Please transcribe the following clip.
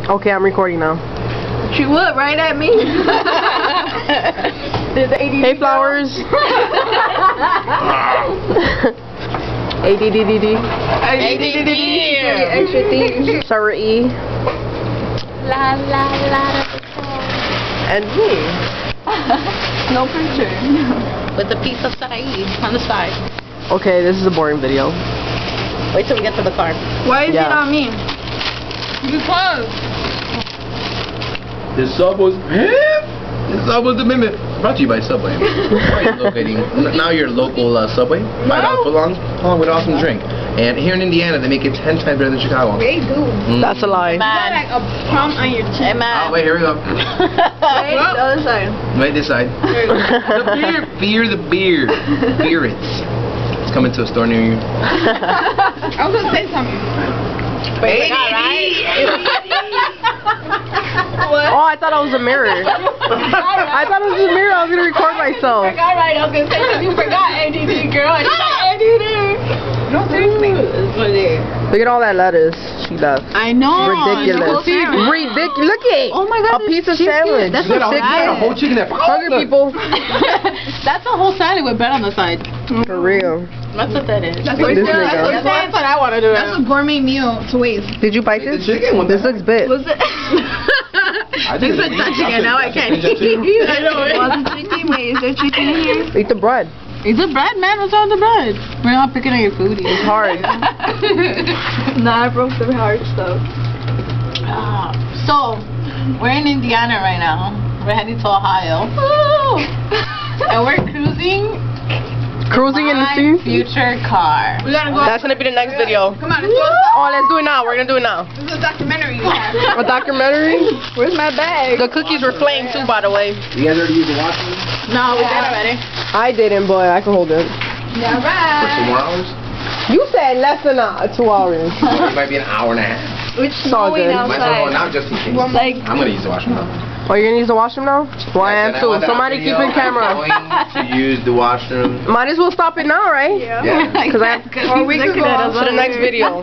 Okay, I'm recording now. She would, right at me. Hey, flowers. ADDDD. Extra things. Sarah E. La la la. And me. No picture. With a piece of Sarai on the side. Okay, this is a boring video. Wait till we get to the car. Why is Yeah. it on me? Because. The sub was the minute. Brought to you by Subway. Now you're local Subway. $5 footlongs, along with awesome drink. And here in Indiana, they make it 10 times better than Chicago. They do. That's a lie. You got like a palm on your chin. Oh, wait, here we go. Wait, the other side. Right this side. The beer. Beer it's coming to a store near you. I was gonna say something. Wait, right? What? Oh, I thought it was a mirror. I thought it was a mirror. I was gonna record myself. Forgot right. I was gonna say something. You forgot ADD, girl. I just like ADD. No, seriously. Look at all that lettuce she left. I know. Ridiculous. Ridiculous. Look at Oh my God, a piece of sandwich. That's You got a a whole chicken there. Hungry people. That's a whole salad with bread on the side. For real. That's what that is. That's This nigga. That's what I want to do. That's a gourmet meal to waste. Did you bite The this? chicken. What This the looks bit. Was it? I This is touching it. Now I can't eat. I know it. Was it chicken? Wait, is there chicken in here? Eat the bread. Is it bread, man? What's wrong with the bread? We're not picking at your foodie. It's hard. Nah, I broke the hard stuff. So, we're in Indiana right now. We're heading to Ohio. Woo! And we're cruising Cruising in the my sea. future car. We gotta go. That's gonna be the next video. Come on, let's go. Oh, let's do it now. We're gonna do it now. This is a documentary you have. A documentary. Where's my bag? The cookies were flamed too, by the way. You guys already used the washroom? No, we did already. I didn't, boy. I can hold it. Yeah, For right. 2 more hours? You said less than 2 hours. It might be an hour and a half. It's It's all good. Might as well go now just in case. Like, I'm gonna use the washroom now. Oh, you're gonna use the washroom now? Well, I am too. Somebody keep in camera. I'm going to use the washroom. Might as well stop it now, right? Yeah. Because I have or we could go to the next video.